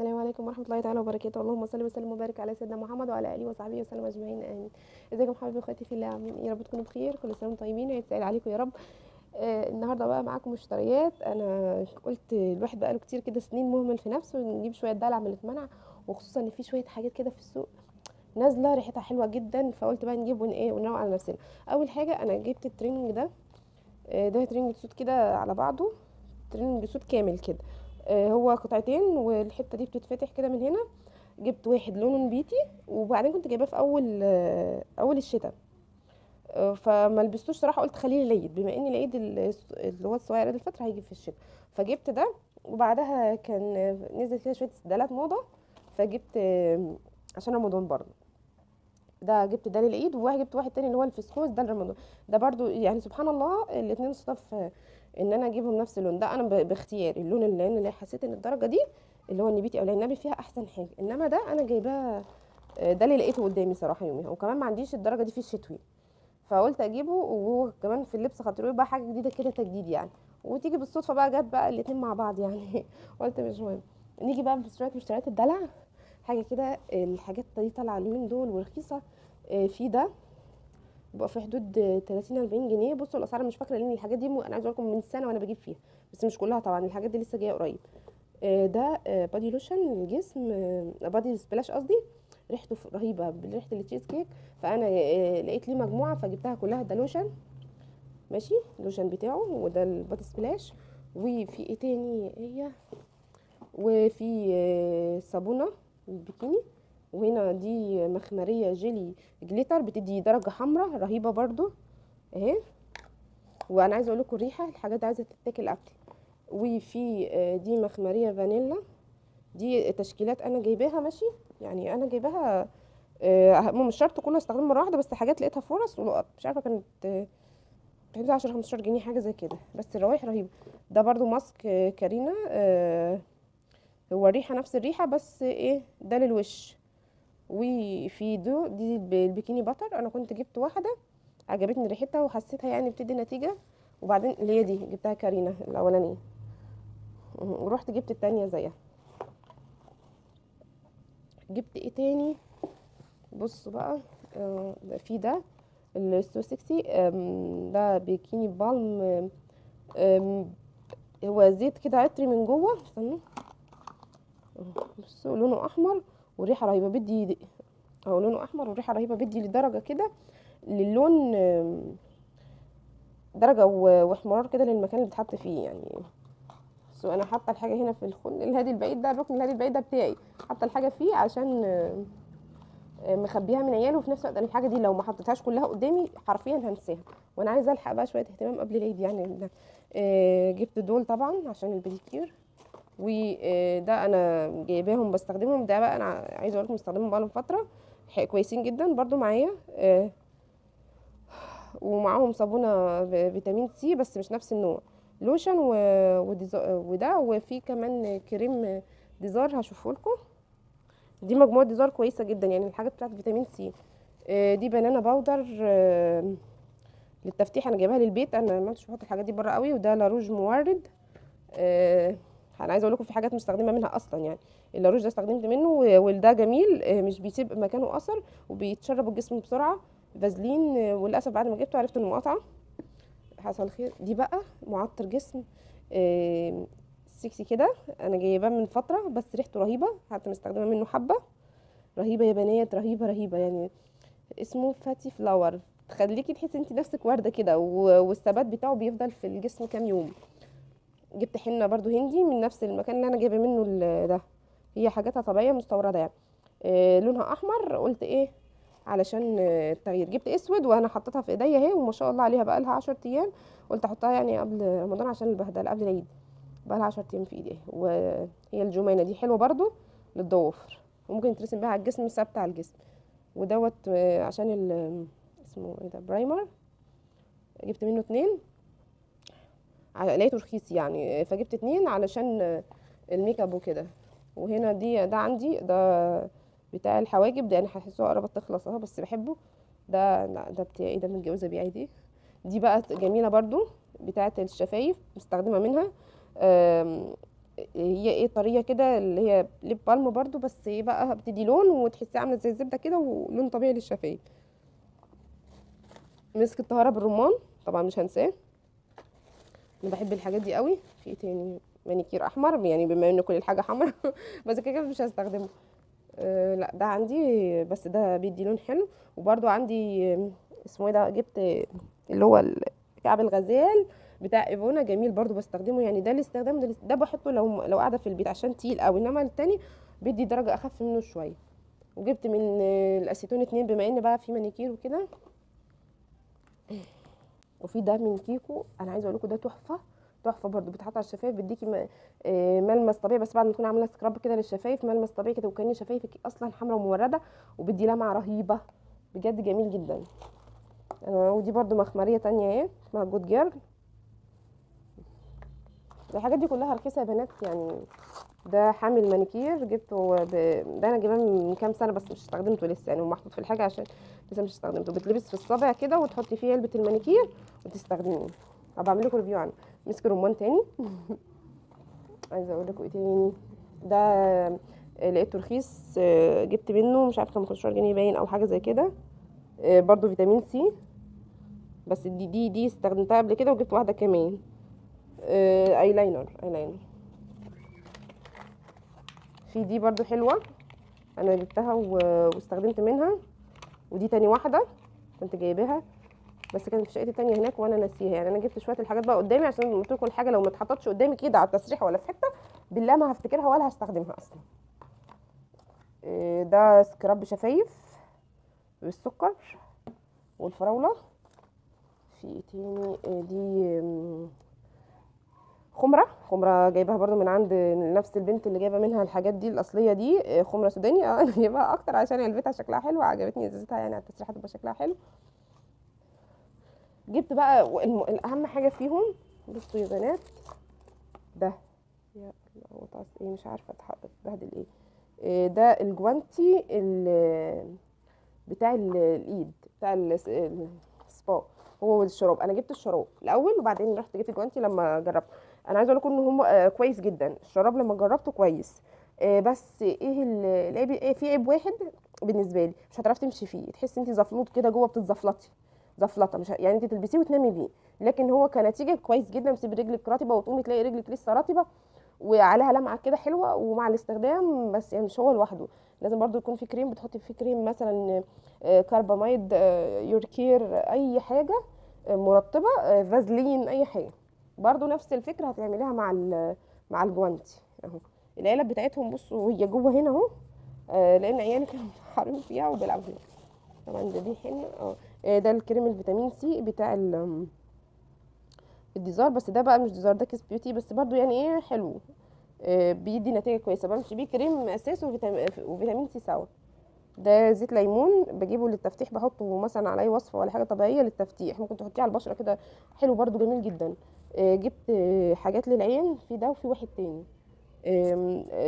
السلام عليكم ورحمة الله تعالى وبركاته. اللهم صل وسلم وبارك على سيدنا محمد وعلى آله وصحبه وسلم أجمعين آمين. ازيكم حبايبي واخواتي في الله، عاملين يا رب تكونوا بخير، كل سنة وانتم طيبين، عيد سعيد عليكم يا رب. النهارده بقى معاكم مشتريات. انا قلت الواحد بقى له كتير كده سنين مهمل في نفسه، نجيب شوية دلع من اللي اتمنع، وخصوصا ان في شوية حاجات كده في السوق نازلة ريحتها حلوة جدا، فقلت بقى نجيب ونروق على نفسنا. اول حاجة انا جبت التريننج ده. ده تريننج سوت كده على بعضه، تريننج سوت كامل كده. هو قطعتين والحته دي بتتفتح كده من هنا. جبت واحد لونه نبيتي، وبعدين كنت جايباه في اول الشتاء. فما لبستوش صراحه، قلت خليه العيد، بما ان العيد اللي هو الصغير عيد الفطر هيجي في الشتاء. فجبت ده، وبعدها كان نزل كده شويه سدالات موضه، فجبت عشان رمضان برضه. ده جبت ده للعيد، وجبت واحد تاني اللي هو الفسكوس ده لرمضان. ده برضو يعني سبحان الله الاتنين صدف، ان انا اجيبهم نفس اللون ده. انا باختياري اللون اللي حسيت ان الدرجه دي اللي هو النبيتي او العنبي فيها احسن حاجه، انما ده انا جايباه. ده اللي لقيته قدامي صراحه يوميها، وكمان ما عنديش الدرجه دي في الشتوي، فقلت اجيبه. وهو كمان في اللبس خاطر بقى حاجه جديده كده، تجديد يعني. وتيجي بالصدفه بقى جت بقى الاتنين مع بعض يعني. قلت مش مهم. نيجي بقى مشتريات الدلع. حاجه كده الحاجات دي طالعه اليومين دول ورخيصه. في ده بقى في حدود 30 40 جنيه. بصوا الاسعار مش فاكره، لان الحاجات دي انا عايزه اقول لكم من سنه وانا بجيب فيها، بس مش كلها طبعا، الحاجات دي لسه جايه قريب. ده بادي لوشن للجسم، بادي سبلاش قصدي. ريحته رهيبه بريحه التشيز كيك. فانا لقيت ليه مجموعه فجبتها كلها. ده لوشن ماشي، اللوشن بتاعه، وده البادي سبلاش. وفي ايه تاني هي، وفي صابونه البيكيني. وهنا دي مخمريه جيلي جليتر، بتدي درجه حمراء رهيبه برضو اهي. وانا عايزه اقول لكم الريحه، الحاجات دي عايزه تتاكل اكل. وفي دي مخمريه فانيلا. دي تشكيلات انا جايباها ماشي، يعني انا جايباها. مش شرط كله استخدمها مره واحده، بس حاجات لقيتها فرص ولقط مش عارفه كانت بحدود 10 15 جنيه حاجه زي كده، بس الروايح رهيبه. ده برضو ماسك كارينا. هو الريحه نفس الريحه، بس ايه ده للوش. وفي دي البيكيني باتر، انا كنت جبت واحده عجبتني ريحتها وحسيتها يعني بتدي نتيجه. وبعدين اللي هي دي جبتها كارينا الاولانيه، ورحت جبت التانية زيها. جبت ايه تاني؟ بصوا بقى. ده في ده السو سكسي. ده بيكيني بالم. آم، هو زيت كده عطري من جوه، استنوا. بصوا لونه احمر وريحه رهيبه، بدي اهو لونه احمر وريحه رهيبه، بدي لدرجه كده للون، درجه واحمرار كده للمكان اللي بتحط فيه يعني. سو انا حاطه الحاجه هنا في الهادي البعيد ده، الركن الهادي البعيد ده بتاعي، حاطه الحاجه فيه عشان مخبيها من عيالي. وفي نفس الوقت أنا الحاجه دي لو ما حطيتهاش كلها قدامي حرفيا هنساها، وانا عايزه الحق بقى شويه اهتمام قبل العيد يعني. جبت دول طبعا عشان البedicure. وده انا جايباهم بستخدمهم. ده بقى انا عايزه اقول لكم بستخدمهم بقى لهم فتره، كويسين جدا برضو معايا. ومعاهم صابونه فيتامين سي بس مش نفس النوع، لوشن وده. وفي كمان كريم ديزار هشوفه لكم. دي مجموعه ديزار كويسه جدا يعني، الحاجات بتاعت فيتامين سي. دي بنانا باودر للتفتيح، انا جايباها للبيت، انا ما كنتش بحط الحاجات دي بره قوي. وده لاروج مورد. انا عايزه اقول لكم في حاجات مستخدمه منها اصلا يعني. اللاروج ده استخدمت منه وده جميل، مش بيسيب مكانه اثر، وبيتشرب الجسم بسرعه. فازلين وللاسف بعد ما جبته عرفت انه مقاطعه، حصل خير. دي بقى معطر جسم سكسي كده، انا جايباه من فتره بس ريحته رهيبه، حتى مستخدمه منه حبه. رهيبه يا بنات، رهيبه رهيبه يعني. اسمه فاتي فلاور، تخليكي تحسي انت نفسك ورده كده، والثبات بتاعه بيفضل في الجسم كام يوم. جبت حنه برضو هندي من نفس المكان اللي انا جايبه منه ده. هي حاجاتها طبيعيه مستورده يعني. لونها احمر، قلت ايه علشان التغيير. جبت اسود وانا حطيتها في ايديا اهي، وما شاء الله عليها بقى لها 10 ايام. قلت احطها يعني قبل رمضان عشان البهدله قبل العيد. بقى لها 10 ايام في ايدي. وهي الجمانه دي حلوه برضو للضوافر، وممكن ترسم بيها على الجسم، ثابته على الجسم. ودوت عشان اسمه ايه ده، برايمر. جبت منه اتنين، لقيته رخيص يعني، فجبت اتنين علشان الميك اب وكده. وهنا ده عندي ده بتاع الحواجب ده، يعني هحسه قربت تخلص اهو بس بحبه. ده لا، ده بتاعي، ده متجوزه بيه عادي. دي بقى جميله برضو، بتاعه الشفايف مستخدمه منها. هي ايه طريه كده اللي هي ليب بالم برضو، بس ايه بقى بتدي لون وتحسيها عامله زي الزبده كده ولون طبيعي للشفايف. مسك الطهاره بالرمان طبعا مش هنساه، انا بحب الحاجات دي قوي. في ايه تاني؟ مانيكير احمر، يعني بما ان كل الحاجه حمرا بس كده كده مش هستخدمه. لا ده عندي، بس ده بيدي لون حلو. وبرده عندي اسمه ايه ده، جبت اللي هو كعب الغزال بتاع ايفونا، جميل برضو بستخدمه. يعني ده الاستخدام ده بحطه لو قاعده في البيت عشان تقيل قوي، انما التاني بيدي درجه اخف منه شويه. وجبت من الاسيتون 2 بما ان بقى في مانيكير وكده. وفي ده من كيكو، انا عايزه اقول لكم ده تحفه. تحفه برضو، بتحط على الشفايف بيديكي ملمس طبيعي، بس بعد ما تكوني عامله سكراب كده للشفايف، ملمس طبيعي كده وكأن شفايفك اصلا حمراء ومورده، وبيدي لمعه رهيبه. بجد جميل جدا. ودي برضو مخمريه تانية اهي اسمها جود جيرل. الحاجات دي كلها رخيصه يا بنات يعني. ده حامل مانيكير جبته ده انا جايباه من كام سنه بس مش استخدمته لسه، يعني ومحطوط في الحاجه عشان لسه مش استخدمته. بتلبس في الصابع كده وتحطي فيه علبه المانيكير وتستخدميه. هبقى اعمل لكم ريفيو عنه. مسك رمان تاني عايزه اقول لكم ايه تاني. ده لقيته رخيص، جبت منه مش عارفه كان 15 جنيه باين او حاجه زي كده. برضو فيتامين سي، بس دي استخدمتها قبل كده وجبت واحده كمان. ايلاينر. في دي برضو حلوه، انا جبتها واستخدمت منها. ودي تاني واحده كنت جايباها، بس كانت في شقتي تانية هناك وانا ناسيها. يعني انا جبت شويه الحاجات بقى قدامي عشان قلت لكم الحاجه لو ما اتحطتش قدامي كده على التسريحه ولا في حته بالله ما هفتكرها ولا هستخدمها اصلا. ده سكراب شفايف بالسكر والفراوله. في ايه تاني؟ دي خمره جايباها برضو من عند نفس البنت اللي جايبه منها الحاجات دي الاصليه دي. خمره سوداني. انا جايباها اكتر عشان علبتها شكلها حلو، عجبتني ازازتها يعني على التسريحه تبقى شكلها حلو. جبت بقى الاهم حاجه فيهم، بصوا يا بنات، ده يا الله ايه مش عارفه اتبهدل ايه. ده الجوانتي بتاع الايد بتاع السبا، هو والشراب. انا جبت الشراب الاول وبعدين رحت جبت الجوانتي لما جربت. انا عايزه اقول لكم ان هم كويس جدا. الشراب لما جربته كويس، بس ايه العيب؟ ايه في عيب واحد بالنسبه لي، مش هتعرفي تمشي فيه، تحسي انت زفلوط كده جوه، بتتزفلطي زفلطه، مش يعني انت تلبسيه وتنامي بيه. لكن هو كنتيجه كويس جدا، بتسيبي رجلك رطبه وتقومي تلاقي رجلك لسه رطبه وعليها لمعه كده حلوه ومع الاستخدام. بس يعني مش هو لوحده، لازم برضو يكون في كريم، بتحطي فيه كريم مثلا كارباميد، يوركير، اي حاجه مرطبه، فازلين، اي حاجه. برضو نفس الفكره هتعمليها مع الجوانتي اهو. العلب بتاعتهم بصوا هي جوه هنا اهو، لان عيالي كانوا محارين فيها وبيلعبوا فيها. طبعا دي حنه ده الكريم الفيتامين سي بتاع الديزار، بس ده بقى مش ديزار، ده كيس بيوتي، بس برضو يعني ايه حلو. بيدي نتيجه كويسه. بمشي بيه كريم اساس وفيتامين سي سوا. ده زيت ليمون بجيبه للتفتيح، بحطه مثلا على اي وصفه ولا حاجه طبيعيه للتفتيح، ممكن تحطيه على البشره كده، حلو برضو جميل جدا. جبت حاجات للعين، في ده وفي واحد تاني.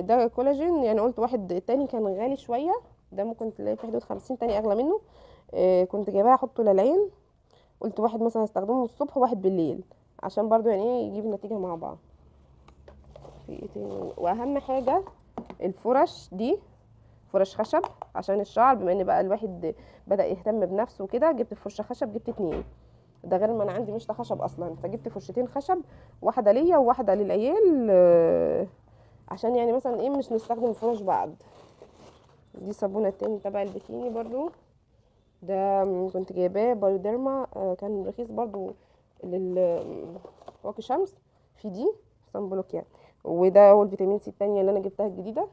ده كولاجين، يعني قلت واحد تاني كان غالي شويه، ده ممكن تلاقيه في حدود 50، تاني اغلى منه. كنت جايباه احطه للعين، قلت واحد مثلا هستخدمه الصبح وواحد بالليل عشان برضو يعني ايه يجيب النتيجه مع بعض. في ايه تاني؟ واهم حاجه الفرش دي، فرش خشب عشان الشعر، بما ان بقى الواحد بدأ يهتم بنفسه وكده. جبت فرشه خشب، جبت 2. ده غير ما انا عندي مشط خشب اصلا، فجبت فرشتين خشب، واحده ليا وواحده للعيال، عشان يعني مثلا ايه مش نستخدم فرش بعض. دي صابونه تاني تبع البikini برضو، ده كنت جايباه بايوديرما، كان رخيص برضو واقي شمس. في دي صن بلوك يعني. وده هو الفيتامين سي التانية اللي انا جبتها الجديده.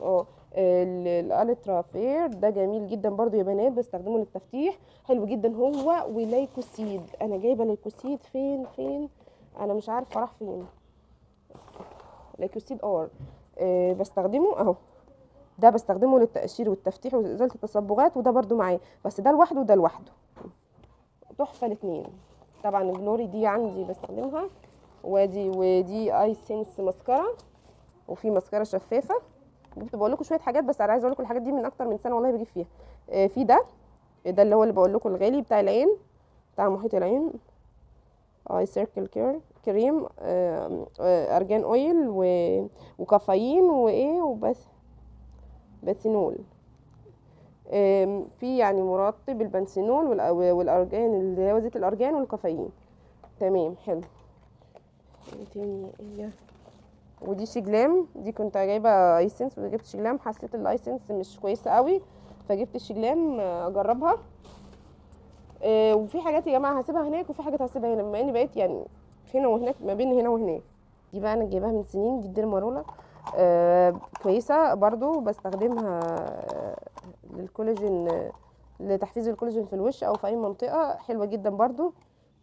اه الالترا فير ده جميل جدا برضو يا بنات، بستخدمه للتفتيح، حلو جدا هو. وليكوسيد، انا جايبه ليكوسيد فين انا مش عارفه راح فين. ليكوسيد بستخدمه اهو. ده بستخدمه للتقشير والتفتيح وازاله التصبغات، وده برضو معاه، بس ده لوحده وده لوحده، تحفه الاثنين. طبعا الجلوري دي عندي بستخدمها. ودي اي سينس ماسكارا، وفي ماسكارا شفافه. كنت بقول لكم شويه حاجات، بس انا عايزه اقول لكم الحاجات دي من اكتر من سنه والله بجيب فيها. في ده اللي هو اللي بقول لكم الغالي بتاع العين، بتاع محيط العين. اي سيركل كريم، ارجان اويل وكافيين وايه وبس باسينول. في يعني مرطب البنسينول والارجان اللي هو زيت الارجان والكافيين. تمام حلو. ايه تاني ايه؟ ودي شجلام، دي كنت جايبه ايسنس وجبت شجلام، حسيت الايسنس مش كويسه قوي فجبت الشجلام اجربها. وفي حاجات يا جماعه هسيبها هناك وفي حاجات هسيبها هنا، بما اني بقيت يعني هنا وهناك، ما بين هنا وهناك. دي بقى انا جايباها من سنين، دي الديرمارولا. كويسه برضو، بستخدمها للكولاجين، لتحفيز الكولاجين في الوش او في اي منطقه، حلوه جدا برضو.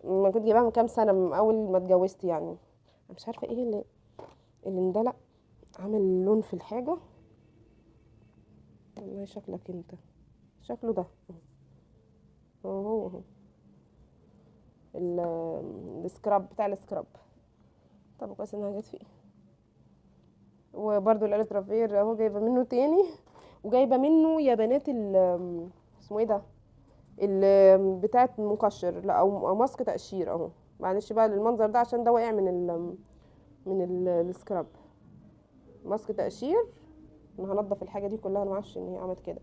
ما كنت جايباها من كام سنه، من اول ما اتجوزت يعني. أنا مش عارفه ايه اللي اندلق عامل لون في الحاجه. والله شكلك انت، شكله ده هو السكراب بتاع السكراب. طب كويس انها جت فيه. وبرده الالترافير اهو جايبه منه تاني، وجايبه منه يا بنات اسمه ايه ده، بتاعه مقشر، لا او ماسك تقشير اهو. معلش بقى المنظر ده عشان ده واقع من السكراب. ماسك تقشير. انا هنضف الحاجه دي كلها، انا معرفش ان هي عملت كده.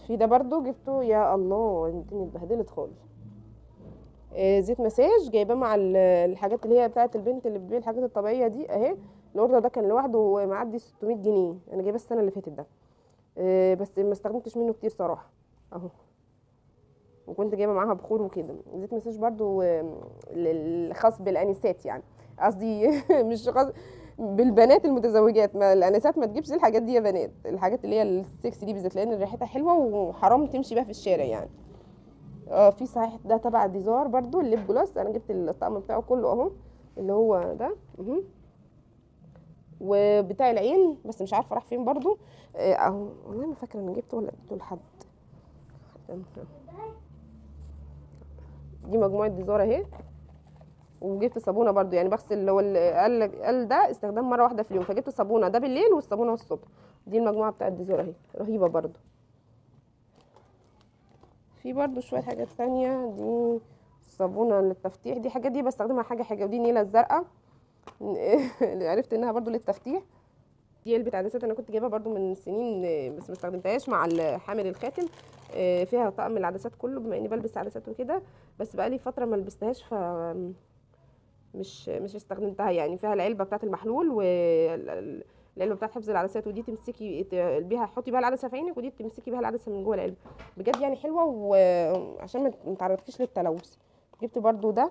في ده برضو جبته، يا الله الدنيا اتبهدلت خالص. زيت مساج جايباه مع الحاجات اللي هي بتاعه البنت اللي بتبيع الحاجات الطبيعيه دي اهي. الاوردر ده كان لوحده معدي 600 جنيه، انا جايباه السنه اللي فاتت ده. بس ما استخدمتش منه كتير صراحه اهو. وكنت جايبه معاها بخور وكده. زيت مساج برضو خاص بالانسات يعني، قصدي مش خاص بالبنات المتزوجات. ما الانسات ما تجيبش الحاجات دي يا بنات، الحاجات اللي هي السكس دي بالذات، لان ريحتها حلوه وحرام تمشي بيها في الشارع يعني. في صحيح ده تبع ديزار برضو، الليب جلوس. انا جبت الطقم بتاعه كله اهو، اللي هو ده وبتاع العين، بس مش عارفه راح فين برضو. اهو والله ما فاكره انا جبته ولا اديته لحد. دي مجموعه ديزار اهي. وجبت صابونه برضو، يعني بغسل اللي هو قال ده استخدام مره واحده في اليوم، فجبت صابونه ده بالليل والصابونه الصبح. دي المجموعه بتاعه ديزار اهي، رهيبه برضو. في برضو شويه حاجات تانية. دي صابونه للتفتيح، دي حاجات دي بستخدمها حاجه. ودي نيله الزرقاء اللي عرفت انها برضو للتفتيح. دي علبه عدسات انا كنت جايبها برضو من سنين، بس ما استخدمتهاش مع حامل الخاتم. فيها طقم العدسات كله، بما اني بلبس عدسات وكده، بس بقالي فتره ما لبستهاش، ف مش استخدمتها يعني. فيها العلبه بتاعه المحلول والعلبه بتاعه حفظ العدسات، ودي تمسكي بيها، حطي بيها العدسه في عينك، ودي تمسكي بيها العدسه من جوه العلبه. بجد يعني حلوه، وعشان ما تعرضكيش للتلوث. جبت برضو ده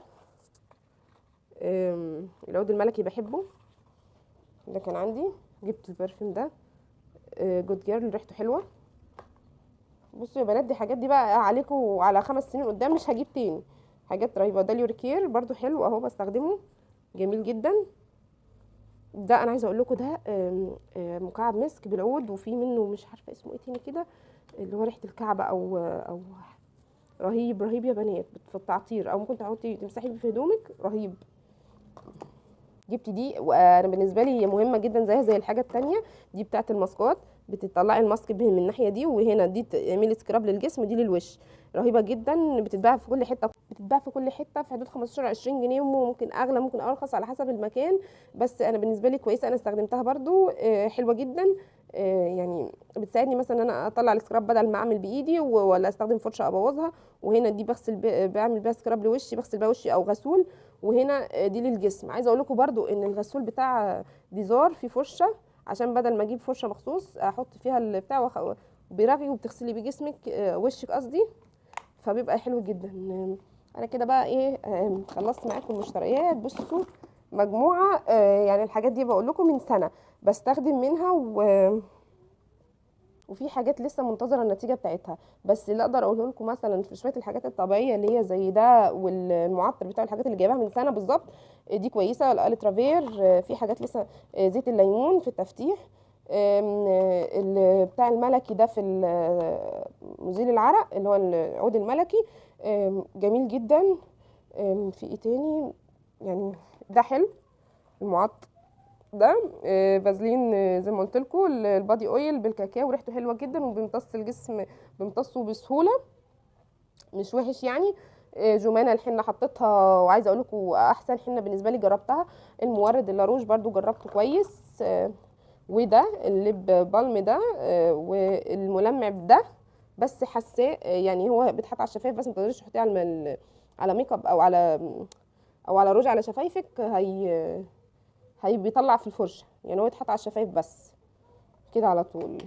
العود الملكي، بحبه ده كان عندي. جبت البرفيوم ده جود جيرل، ريحته حلوه. بصوا يا بنات، دي حاجات دي بقى عليكم على 5 سنين قدام، مش هجيب تاني. حاجات رهيبه. ده اليوركير برضو حلو اهو، بستخدمه جميل جدا. ده انا عايزه اقول لكم ده مكعب مسك بالعود، وفي منه مش عارفه اسمه ايه تاني كده، اللي هو ريحه الكعبه او رهيب رهيب يا بنات في التعطير، او ممكن تحطي تمسحي بيه في هدومك، رهيب. جبت دي، وانا بالنسبه لي هي مهمه جدا زيها زي الحاجه التانية. دي بتاعه الماسكات، بتطلعي الماسك به من الناحيه دي، وهنا دي تعملي سكراب للجسم، ودي للوش. رهيبه جدا، بتتباع في كل حته، في حدود 15 20 جنيه، وممكن اغلى ممكن ارخص على حسب المكان. بس انا بالنسبه لي كويسه، انا استخدمتها برضو حلوه جدا. يعني بتساعدني مثلا ان انا اطلع السكراب بدل ما اعمل بايدي ولا استخدم فرشه ابوظها. وهنا دي بغسل بعمل بيها سكراب لوشي، بغسل بيها وشي او غسول. وهنا دي للجسم. عايزه اقول لكم برضو ان الغسول بتاع ديزار فيه فرشه، عشان بدل ما اجيب فرشه مخصوص احط فيها البتاع برغي، وبتغسلي بيه جسمك وشك قصدي، فبيبقى حلو جدا. انا كده بقى ايه، خلصت معاكم المشتريات. بصوا مجموعه يعني الحاجات دي بقول لكم من سنه بستخدم منها، وفي حاجات لسه منتظره النتيجه بتاعتها. بس اللي اقدر اقوله لكم مثلا في شويه الحاجات الطبيعيه اللي هي زي ده، والمعطر بتاع الحاجات اللي جايباها من سنه بالظبط، دي كويسه. الالترافير في حاجات لسه، زيت الليمون في التفتيح، بتاع الملكي ده في مزيل العرق، اللي هو العود الملكي، جميل جدا. في ايه تاني يعني، ده حلو المعطر ده. فازلين زي ما قلت لكم، البادي اويل بالكاكاو، ريحته حلوه جدا وبيمتص الجسم، بيمتصه بسهوله، مش وحش يعني. جمانه الحنه حطيتها، وعايزه اقول لكم احسن حنه بالنسبه لي جربتها المورد اللاروج برضو جربته كويس. وده الليب بالم ده، والملمع ده بس حاساه يعني هو بيتحط على الشفايف بس، ما تقدريش تحطيه على على ميك اب او على روج على شفايفك، هي بيطلع في الفرشه، يعني هو يتحط على الشفايف بس كده على طول.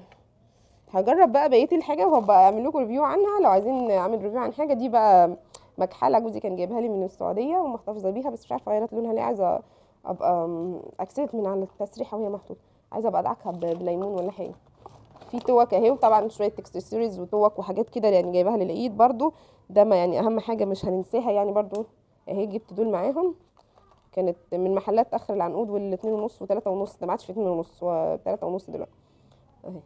هجرب بقى بقيه الحاجه وهبقى اعمل لكم ريفيو عنها لو عايزين اعمل ريفيو عن حاجه. دي بقى مكحله جوزي كان جايبها لي من السعوديه ومحتفظه بيها، بس مش عارفه غيرت لونها ليه. عايزه ابقى اكسدت من على التسريحه وهي محطوطه، عايزه ابقى ادعكها بليمون ولا حاجه. في توك اهي، وطبعا شويه اكسسوارز وتوك وحاجات كده يعني جايباها للعيد برضو. ده ما يعني اهم حاجه مش هننساها يعني برضو اهي، جبت دول معاهم. كانت من محلات اخر العنقود، والاتنين ونص وتلاتة ونص، ده ما عادش في اتنين ونص وتلاتة ونص دلوقتي اهي.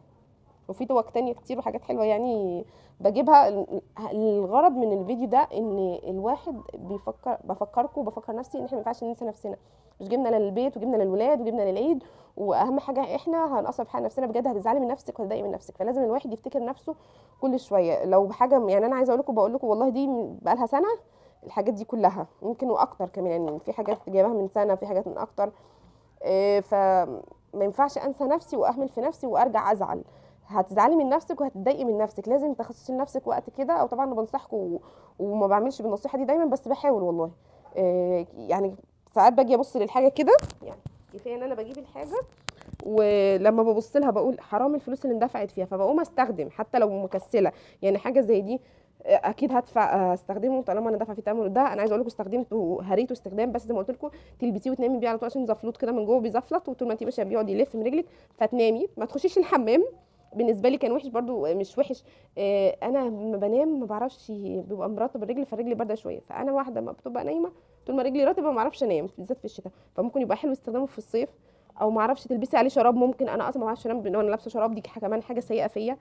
وفي توك تانية كتير وحاجات حلوة يعني بجيبها. الغرض من الفيديو ده ان الواحد بفكركم وبفكر نفسي ان احنا ما ينفعش ننسى نفسنا. مش جبنا للبيت وجبنا للولاد وجبنا للعيد، واهم حاجة احنا هنقصر في حق نفسنا بجد، هتزعلي من نفسك وهتضايقي من نفسك. فلازم الواحد يفتكر نفسه كل شوية. لو حاجة يعني انا عايزة اقول لكم، بقول لكم والله دي بقالها سنة، الحاجات دي كلها يمكن واكتر كمان، يعني في حاجات جايباها من سنة، في حاجات من اكتر. فما ينفعش انسى نفسي واهمل في نفسي وارجع ازعل. هتزعلي من نفسك وهتضايقي من نفسك. لازم تخصصي لنفسك وقت كده، او طبعا انا بنصحكم وما بعملش بالنصيحه دي دايما، بس بحاول والله. يعني ساعات باجي ابص للحاجه كده، يعني كفايه ان انا بجيب الحاجه ولما ببص لها بقول حرام الفلوس اللي اندفعت فيها، فبقوم استخدم حتى لو مكسله. يعني حاجه زي دي اكيد هدفع استخدمه طالما انا دافعه فيه تمن. ده انا عايزه اقول لكم استخدمته هريته استخدام، بس زي ما قلت لكم تلبسيه وتنامي بيه على طول عشان زفلوط كده من جوه بيزفلط، وطول ما انت ماشيه بيقعد يلف من رجلك فتنامي ما تخشيش الحمام. بالنسبه لي كان وحش برضو، مش وحش. انا لما بنام ما بعرفش، بيبقى مرطب الرجل فالرجل بارده شويه، فانا واحده ما بتبقى نايمه طول ما رجلي رطبه ما اعرفش انام بالذات في الشتاء. فممكن يبقى حلو استخدامه في الصيف. او ما اعرفش تلبسي عليه شراب، ممكن انا اصلا ما بعرفش انام وانا لابسه شراب، دي كمان حاجه سيئه فيا.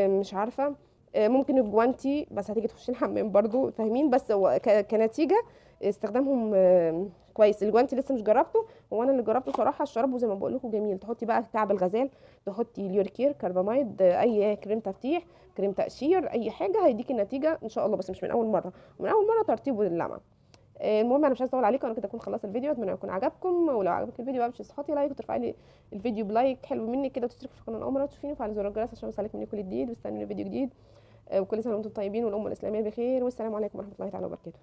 مش عارفه. ممكن الجوانتي بس هتيجي تخشي الحمام برضو فاهمين، بس هو كنتيجه استخدامهم كويس. الجوانتي لسه مش جربته، هو انا اللي جربته صراحه الشراب، وزي ما بقول لكم جميل. تحطي بقى كعب الغزال، تحطي ليوركير كرباميد، اي كريم تفتيح، كريم تقشير، اي حاجه هيديكي النتيجه ان شاء الله، بس مش من اول مره. من اول مره ترطيب اللمعه. المهم انا مش عايزه اطول عليكم، انا كده اكون خلصت الفيديو. اتمنى يكون عجبكم، ولو عجبك الفيديو بقى مش تحطي لايك وترفعي لي الفيديو بلايك حلو منك كده، وتشتركي في القناه اول مره تشوفيني، وفعلي زر الجرس عشان يوصلك مني كل جديد، واستنوني فيديو جديد. وكل سنه وانتم طيبين والامه الاسلاميه بخير، والسلام عليكم ورحمه الله تعالى وبركاته.